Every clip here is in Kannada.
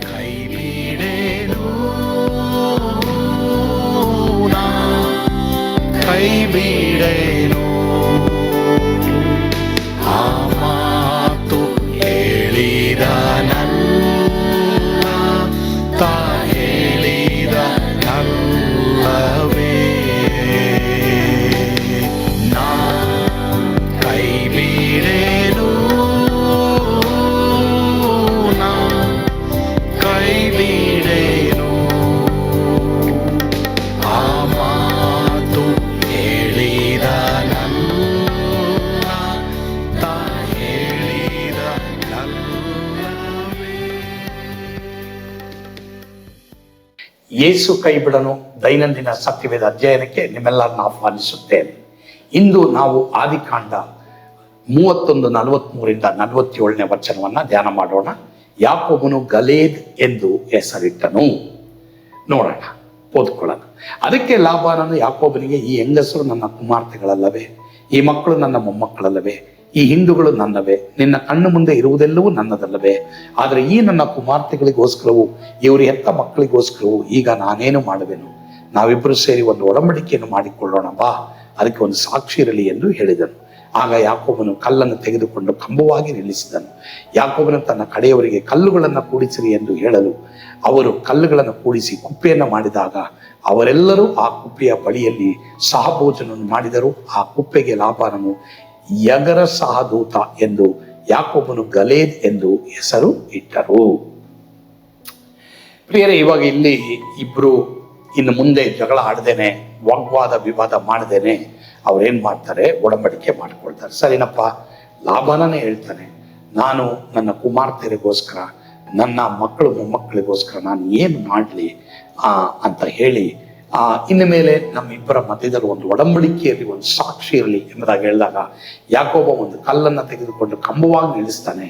ಕೈ ಬಿಡೇನು, ಕೈ ಬಿಡೇನು, ಆ ಮಾತು ಹೇಳಿದ ನನ್ನ ತಾ ಹೇಳಿದ ನಲ್ಲವೇ. ನಾ ಕೈ ಬಿಡೇನು, ನಾ ಕೈ ಬಿಡೇನು, ಆ ಮಾತು ಹೇಳಿದ ನನ್ನ ತಾ ಹೇಳಿದ ನಲ್ಲವೇ. ಯೇಸು ಕೈ ಬಿಡನು ದೈನಂದಿನ ಸತ್ಯವೇದ ಅಧ್ಯಯನಕ್ಕೆ ನಿಮ್ಮೆಲ್ಲರನ್ನ ಆಹ್ವಾನಿಸುತ್ತೇನೆ. ಇಂದು ನಾವು ಆದಿಕಾಂಡ 31:43 47 ವಚನವನ್ನ ಧ್ಯಾನ ಮಾಡೋಣ. ಯಾಕೋಬನು ಗಲೇದ್ ಎಂದು ಹೆಸರಿಟ್ಟನು. ನೋಡೋಣ, ಓದ್ಕೊಳ್ಳೋಣ. ಅದಕ್ಕೆ ಲಾಬಾನನು ಯಾಕೋಬನಿಗೆ, ಈ ಹೆಂಗಸರು ನನ್ನ ಕುಮಾರ್ತೆಗಳಲ್ಲವೇ, ಈ ಮಕ್ಕಳು ನನ್ನ ಮೊಮ್ಮಕ್ಕಳಲ್ಲವೇ, ಈ ಹಿಂಡುಗಳು ನನ್ನವೇ, ನಿನ್ನ ಕಣ್ಣು ಮುಂದೆ ಇರುವುದೆಲ್ಲವೂ ನನ್ನದಲ್ಲವೇ? ಆದರೆ ಈ ನನ್ನ ಕುಮಾರ್ತೆಗಳಿಗೋಸ್ಕರವು, ಇವರು ಹೆತ್ತ ಮಕ್ಕಳಿಗೋಸ್ಕರವು ಈಗ ನಾನೇನು ಮಾಡುವೆನು? ನಾವಿಬ್ಬರು ಸೇರಿ ಒಂದು ಒಡಂಬಡಿಕೆಯನ್ನು ಮಾಡಿಕೊಳ್ಳೋಣ ಬಾ, ಅದಕ್ಕೆ ಒಂದು ಸಾಕ್ಷಿ ಇರಲಿ ಎಂದು ಹೇಳಿದನು. ಆಗ ಯಾಕೋಬನು ಕಲ್ಲನ್ನು ತೆಗೆದುಕೊಂಡು ಕಂಬವಾಗಿ ನಿಲ್ಲಿಸಿದನು. ಯಾಕೋಬನು ತನ್ನ ಕಡೆಯವರಿಗೆ ಕಲ್ಲುಗಳನ್ನು ಕೂಡಿಸಿರಿ ಎಂದು ಹೇಳಲು ಅವರು ಕಲ್ಲುಗಳನ್ನು ಕೂಡಿಸಿ ಕುಪ್ಪೆಯನ್ನು ಮಾಡಿದಾಗ ಅವರೆಲ್ಲರೂ ಆ ಕುಪ್ಪೆಯ ಬಳಿಯಲ್ಲಿ ಸಹಭೋಜನವನ್ನು ಮಾಡಿದರು. ಆ ಕುಪ್ಪೆಗೆ ಲಾಬಾನನು ಯಗರ ಸಹದೂತ ಎಂದು, ಯಾಕೋಬನು ಗಲೇದ್ ಎಂದು ಹೆಸರು ಇಟ್ಟರು. ಪ್ರಿಯರೇ, ಇವಾಗ ಇಲ್ಲಿ ಇಬ್ರು ಇನ್ನು ಮುಂದೆ ಜಗಳ ಆಡದೇನೆ, ವಾಗ್ವಾದ ವಿವಾದ ಮಾಡದೇನೆ ಅವ್ರೇನ್ ಮಾಡ್ತಾರೆ, ಒಡಂಬಡಿಕೆ ಮಾಡ್ಕೊಳ್ತಾರೆ. ಸರಿನಪ್ಪ, ಲಾಭಾನನೇ ಹೇಳ್ತಾನೆ, ನಾನು ನನ್ನ ಕುಮಾರ್ತೆಯರಿಗೋಸ್ಕರ, ನನ್ನ ಮಕ್ಕಳು ಮೊಮ್ಮಕ್ಕಳಿಗೋಸ್ಕರ ನಾನು ಏನು ಮಾಡಲಿ ಅಂತ ಹೇಳಿ ಇನ್ನು ಮೇಲೆ ನಮ್ಮಿಬ್ಬರ ಮಧ್ಯದಲ್ಲಿ ಒಂದು ಒಡಂಬಡಿಕೆಯಲ್ಲಿ ಒಂದು ಸಾಕ್ಷಿ ಇರಲಿ ಎಂಬುದಾಗಿ ಹೇಳಿದಾಗ ಯಾಕೋಬ ಒಂದು ಕಲ್ಲನ್ನು ತೆಗೆದುಕೊಂಡು ಕಂಬವಾಗಿ ನಿಲ್ಲಿಸ್ತಾನೆ.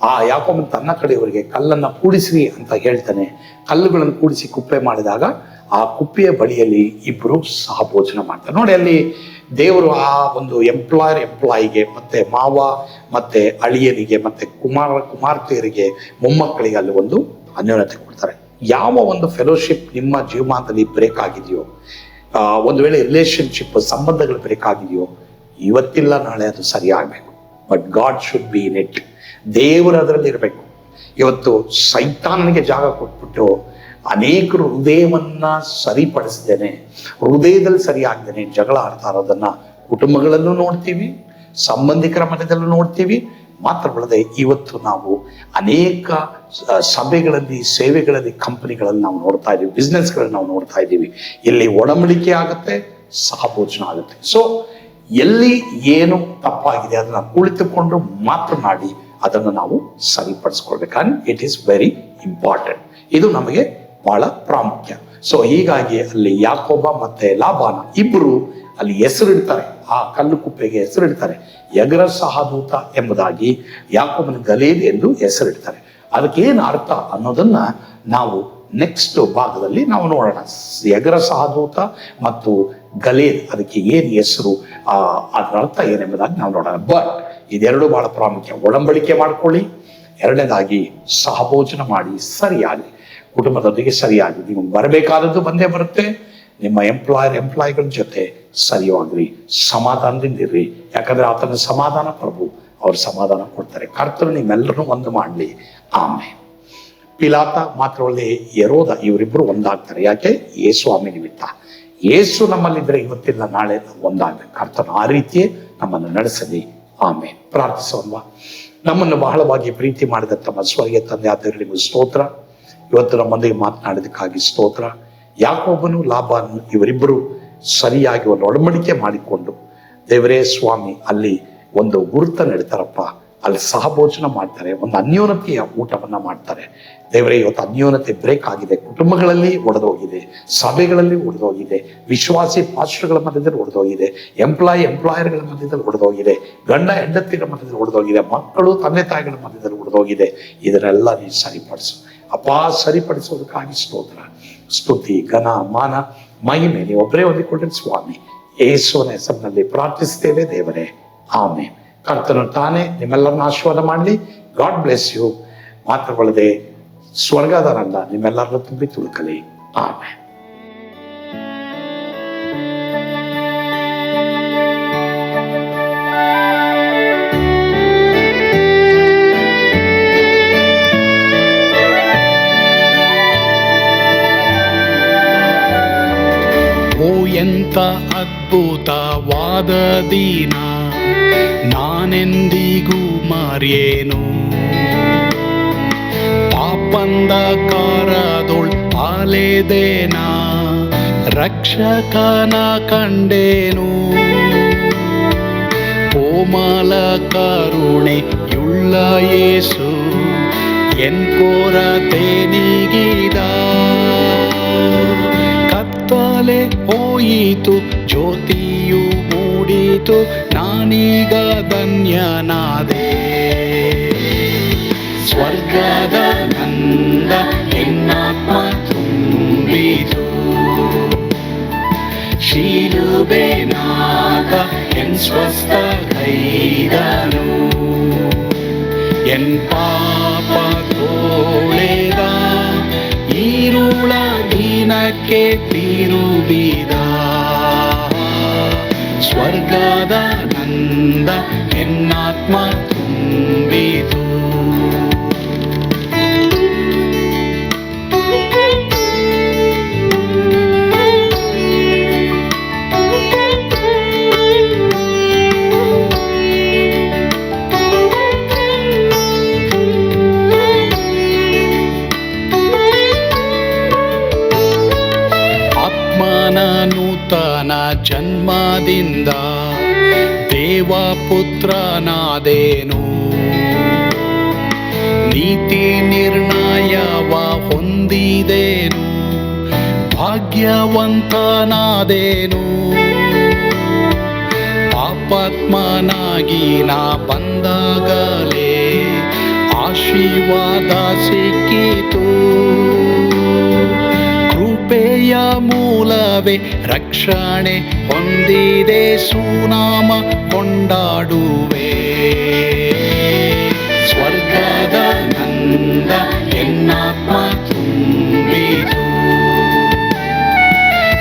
ಆ ಯಾಕೋಬ ತನ್ನ ಕಡೆಯವರಿಗೆ ಕಲ್ಲನ್ನು ಕೂಡಿಸ್ರಿ ಅಂತ ಹೇಳ್ತಾನೆ. ಕಲ್ಲುಗಳನ್ನು ಕೂಡಿಸಿ ಕುಪ್ಪೆ ಮಾಡಿದಾಗ ಆ ಕುಪ್ಪೆಯ ಬಳಿಯಲ್ಲಿ ಇಬ್ಬರು ಸಹಭೋಜನ ಮಾಡ್ತಾರೆ. ನೋಡಿ, ಅಲ್ಲಿ ದೇವರು ಆ ಒಂದು ಎಂಪ್ಲಾಯಿಗೆ ಮತ್ತೆ ಮಾವ ಮತ್ತೆ ಅಳಿಯನಿಗೆ ಮತ್ತೆ ಕುಮಾರ್ತೆಯರಿಗೆ ಮೊಮ್ಮಕ್ಕಳಿಗೆ ಅಲ್ಲಿ ಒಂದು ಅನ್ಯೋನ್ಯತೆ ಕೊಡ್ತಾರೆ. ಯಾವ ಒಂದು ಫೆಲೋಶಿಪ್ ನಿಮ್ಮ ಜೀವಮಾನದಲ್ಲಿ ಬ್ರೇಕ್ ಆಗಿದೆಯೋ, ಒಂದು ವೇಳೆ ರಿಲೇಶನ್ಶಿಪ್ ಸಂಬಂಧಗಳು ಬ್ರೇಕ್ ಆಗಿದೆಯೋ, ಇವತ್ತಿಲ್ಲ ನಾಳೆ ಅದು ಸರಿಯಾಗಬೇಕು. But God should be in it. ದೇವರು ಅದರಲ್ಲಿ ಇರಬೇಕು. ಇವತ್ತು ಸೈತಾನನಿಗೆ ಜಾಗ ಕೊಟ್ಬಿಟ್ಟು ಅನೇಕರು ಹೃದಯವನ್ನ ಸರಿಪಡಿಸ್ದೇನೆ, ಹೃದಯದಲ್ಲಿ ಸರಿಯಾಗ್ದೇನೆ ಜಗಳ ಆಡ್ತಾ ಇರೋದನ್ನ ಕುಟುಂಬಗಳಲ್ಲೂ ನೋಡ್ತೀವಿ, ಸಂಬಂಧಿಕರ ಮಧ್ಯದಲ್ಲೂ ನೋಡ್ತೀವಿ. ಮಾತ್ರವಲ್ಲದೆ ಇವತ್ತು ನಾವು ಅನೇಕ ಸಭೆಗಳಲ್ಲಿ, ಸೇವೆಗಳಲ್ಲಿ, ಕಂಪನಿಗಳಲ್ಲಿ ನಾವು ನೋಡ್ತಾ ಇದ್ದೀವಿ, ಬಿಸ್ನೆಸ್ಗಳಲ್ಲಿ ನಾವು ನೋಡ್ತಾ ಇದ್ದೀವಿ. ಇಲ್ಲಿ ಒಡಂಬಡಿಕೆ ಆಗುತ್ತೆ, ಸಹಭೋಜನ ಆಗುತ್ತೆ. ಸೊ ಎಲ್ಲಿ ಏನು ತಪ್ಪಾಗಿದೆ ಅದನ್ನ ಕುಳಿತುಕೊಂಡು ಮಾತನಾಡಿ ಅದನ್ನು ನಾವು ಸರಿಪಡಿಸ್ಕೊಳ್ಬೇಕು. It is very important. ಇದು ನಮಗೆ ಬಹಳ ಪ್ರಾಮುಖ್ಯ. ಸೊ ಹೀಗಾಗಿ ಅಲ್ಲಿ ಯಾಕೋಬ ಮತ್ತೆ ಲಾಬಾನ ಇಬ್ಬರು ಅಲ್ಲಿ ಹೆಸರಿಡ್ತಾರೆ, ಆ ಕಲ್ಲು ಕುಪ್ಪೆಗೆ ಹೆಸರಿಡ್ತಾರೆ. ಯಗರ ಸಹದೂತ ಎಂಬುದಾಗಿ, ಯಾಕೋಬನ ಗಲೇದ್ ಎಂದು ಹೆಸರಿಡ್ತಾರೆ. ಅದಕ್ಕೆ ಏನು ಅರ್ಥ ಅನ್ನೋದನ್ನ ನಾವು ನೆಕ್ಸ್ಟ್ ಭಾಗದಲ್ಲಿ ನಾವು ನೋಡೋಣ. ಯಗರ ಸಹದೂತ ಮತ್ತು ಗಲೇದ್, ಅದಕ್ಕೆ ಏನು ಹೆಸರು, ಅದರ ಅರ್ಥ ಏನೆಂಬುದಾಗಿ ನಾವು ನೋಡೋಣ. ಬಟ್ ಇದೆರಡು ಬಹಳ ಪ್ರಾಮುಖ್ಯ. ಒಡಂಬಡಿಕೆ ಮಾಡ್ಕೊಳ್ಳಿ, ಎರಡನೇದಾಗಿ ಸಹಭೋಜನ ಮಾಡಿ, ಸರಿಯಾಗಿ ಕುಟುಂಬದೊಂದಿಗೆ ಸರಿಯಾಗಿ. ನಿಮಗೆ ಬರಬೇಕಾದದ್ದು ಬಂದೇ ಬರುತ್ತೆ. ನಿಮ್ಮ ಎಂಪ್ಲಾಯಿಗಳ ಜೊತೆ ಸರಿಯಾಗ್ರಿ, ಸಮಾಧಾನದಿಂದ ಇರ್ರಿ. ಯಾಕಂದ್ರೆ ಆತನ ಸಮಾಧಾನ ಪ್ರಭು, ಅವ್ರು ಸಮಾಧಾನ ಕೊಡ್ತಾರೆ. ಕರ್ತರು ನಿಮ್ಮೆಲ್ಲರೂ ಒಂದು ಮಾಡಲಿ. ಆಮೇಲೆ ಪಿಲಾತ ಮಾತ್ರವಲ್ಲೇ ಯೆಹೂದ ಇವರಿಬ್ಬರು ಒಂದಾಗ್ತಾರೆ. ಯಾಕೆ? ಯೇಸು ಸ್ವಾಮಿ ನಿಮಿತ್ತ. ಯೇಸು ನಮ್ಮಲ್ಲಿದ್ರೆ ಇವತ್ತಿಲ್ಲ ನಾಳೆ ಒಂದಾಗಬೇಕು. ಕರ್ತನು ಆ ರೀತಿಯೇ ನಮ್ಮನ್ನು ನಡೆಸಲಿ. ಆಮೇಲೆ ಪ್ರಾರ್ಥಿಸೋಣ. ನಮ್ಮನ್ನು ಬಹಳವಾಗಿ ಪ್ರೀತಿ ಮಾಡಿದ ತಮ್ಮ ಸ್ವರ್ಗೀಯ ತಂದೆ ಆದರೂ ನಿಮಗೆ ಸ್ತೋತ್ರ. ಇವತ್ತು ನಮ್ಮೊಂದಿಗೆ ಮಾತನಾಡೋದಕ್ಕಾಗಿ ಸ್ತೋತ್ರ. ಯಾಕೋಬನು ಲಾಬಾನನು ಇವರಿಬ್ಬರು ಸರಿಯಾಗಿ ಒಂದು ಒಡಂಬಡಿಕೆ ಮಾಡಿಕೊಂಡು, ದೇವರೇ ಸ್ವಾಮಿ, ಅಲ್ಲಿ ಒಂದು ಗುರುತ ನಡೀತಾರಪ್ಪ, ಅಲ್ಲಿ ಸಹಭೋಜನ ಮಾಡ್ತಾರೆ, ಒಂದು ಅನ್ಯೋನ್ಯತೆಯ ಊಟವನ್ನ ಮಾಡ್ತಾರೆ. ದೇವರೇ, ಇವತ್ತು ಅನ್ಯೋನ್ಯತೆ ಬ್ರೇಕ್ ಆಗಿದೆ, ಕುಟುಂಬಗಳಲ್ಲಿ ಒಡೆದೋಗಿದೆ, ಸಭೆಗಳಲ್ಲಿ ಒಡೆದೋಗಿದೆ, ವಿಶ್ವಾಸಿ ಪಾಸ್ಟರ್ಗಳ ಮಧ್ಯದಲ್ಲಿ ಒಡೆದೋಗಿದೆ, ಎಂಪ್ಲಾಯರ್ಗಳ ಮಧ್ಯದಲ್ಲಿ ಒಡೆದೋಗಿದೆ, ಗಂಡ ಹೆಂಡತಿಗಳ ಮಧ್ಯದಲ್ಲಿ ಒಡೆದೋಗಿದೆ, ಮಕ್ಕಳು ತಂದೆ ತಾಯಿಗಳ ಮಧ್ಯದಲ್ಲಿ ಒಡೆದೋಗಿದೆ. ಇದನ್ನೆಲ್ಲ ನೀವು ಸರಿಪಡಿಸು ಅಪ್ಪ. ಸರಿಪಡಿಸೋದಕ್ಕಾಗಿ ಸ್ತೋತ್ರ, ಸ್ತುತಿ, ಘನ, ಮಾನ, ಮಹಿಮೆ ನೀವು ಒಬ್ಬರೇ ಹೊಂದಿಕೊಂಡ್ರೆ ಸ್ವಾಮಿ. ಯೇಸುವಿನ ಹೆಸರಿನಲ್ಲಿ ಪ್ರಾರ್ಥಿಸ್ತೇವೆ ದೇವರೇ, ಆಮೆನ್. ಕರ್ತನು ತಾನೇ ನಿಮ್ಮೆಲ್ಲರನ್ನ ಆಶೀರ್ವಾದ ಮಾಡಲಿ. God bless you. ಮಾತ್ರವಲ್ಲದೆ ಸ್ವರ್ಗದ ರಂಗ ನಿಮ್ಮೆಲ್ಲರನ್ನು ತುಂಬಿ ತುಳುಕಲಿ. ಆಮೇಲೆ ಓ ಎಂತ ಅದ್ಭುತವಾದ ದಿನ, ನಾನೆಂದಿಗೂ ಮರೆಯೇನು. ಪಾಪಂಧಕಾರದೊಳ್ ಅಲೆದೇನ, ರಕ್ಷಕನ ಕಂಡೇನು. ಕೋಮಲ ಕರುಣೆಯುಳ್ಳ ಯೇಸು ಎನ್ ಕೊರತೆ ನೀಗಿದ. ಕತ್ತಲೆ ಹೋಯಿತು, ಜ್ಯೋತಿಯು ಮೂಡಿತು, ನಾನೀಗ ಧನ್ಯನಾದೆ. ಸ್ವರ್ಗದ ನಂದ ಎನ್ನಾತ್ಮ ತುಂಬಿತು, ಶಿಲುಬೆನಾಥ ಎನ್ ಸ್ವಸ್ಥ ಕೈದನು. ಎನ್ ಪಾಪ ತೋಳೆದ, ಈರುಳ ದಿನಕ್ಕೆ ತಿರುಗಿದ. ಸ್ವರ್ಗದ ನಂದ ಎನ್ನಾತ್ಮ ತುಂಬಿತು. ನೂತನ ಜನ್ಮದಿಂದ ದೇವಪುತ್ರನಾದೇನು. ನೀತಿ ನಿರ್ಣಯವ ಹೊಂದಿದೇನು, ಭಾಗ್ಯವಂತನಾದೇನು. ಪಾಪಾತ್ಮನಾಗಿ ನಾ ಬಂದಾಗಲೇ ಆಶೀರ್ವಾದ ಸಿಕ್ಕಿತು. ಕೃಪೆಯ ಮೂಲವೇ ರಕ್ಷಣೆ ಹೊಂದಿದೆ, ಸುನಾಮ ಕೊಂಡಾಡುವೆ. ಸ್ವರ್ಗದ ನಂದ ಎನ್ನಾತ್ಮ ತುಂಬಿತು,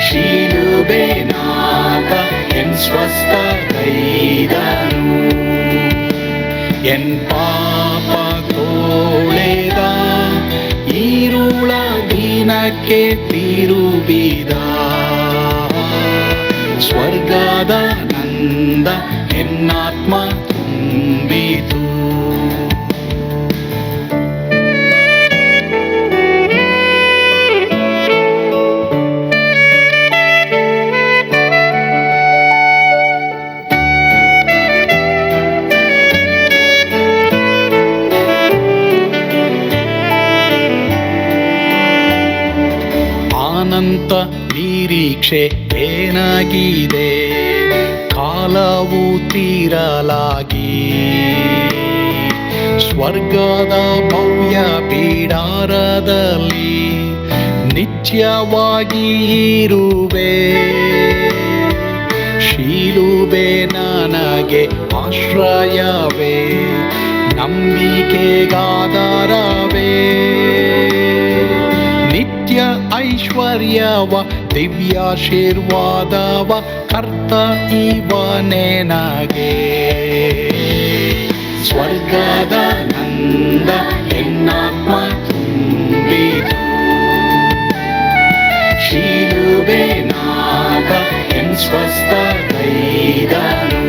ಶಿಲುಬೆನಾಥ ಎನ್ ಸ್ವಸ್ಥ ಕೈದನು. ಎನ್ ಪಾಪ ತೋಳೆದ, ಈರುಳ ದಿನಕ್ಕೆ ತಿರುಗಿದ. ಸ್ವರ್ಗದ ನಂದ ಎನ್ನಾತ್ಮ ತುಂಬಿತು. ಅನಂತ ನಿರೀಕ್ಷೆ ಏನಾಗಿದೆ, ಕಾಲವು ತೀರಲಾಗಿ. ಸ್ವರ್ಗದ ಭವ್ಯ ಬಿಡಾರದಲ್ಲಿ ನಿತ್ಯವಾಗಿ ಇರುವೆ. ಶಿಲುಬೆ ನನಗೆ ಆಶ್ರಯವೇ, ನಂಬಿಕೆಗಾಧಾರವೇ. ನಿತ್ಯ ಐಶ್ವರ್ಯವ ದಿವ್ಯಾಶೀರ್ವಾದವ ಕರ್ತ ಇವನೇ ನಗೆ. ಸ್ವರ್ಗದ ನಂದ ಎನ್ನಾತ್ಮ ತುಂಬಿತು, ಶಿಲುಬೆನಾಥ ಎನ್ ಸ್ವಸ್ಥ ಕೈದನು.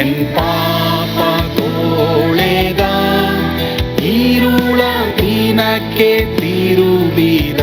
ಎನ್ ಪಾಪ ತೋಳೆದ, ಈರುಳ ದಿನಕ್ಕೆ ತಿರುಗಿದ.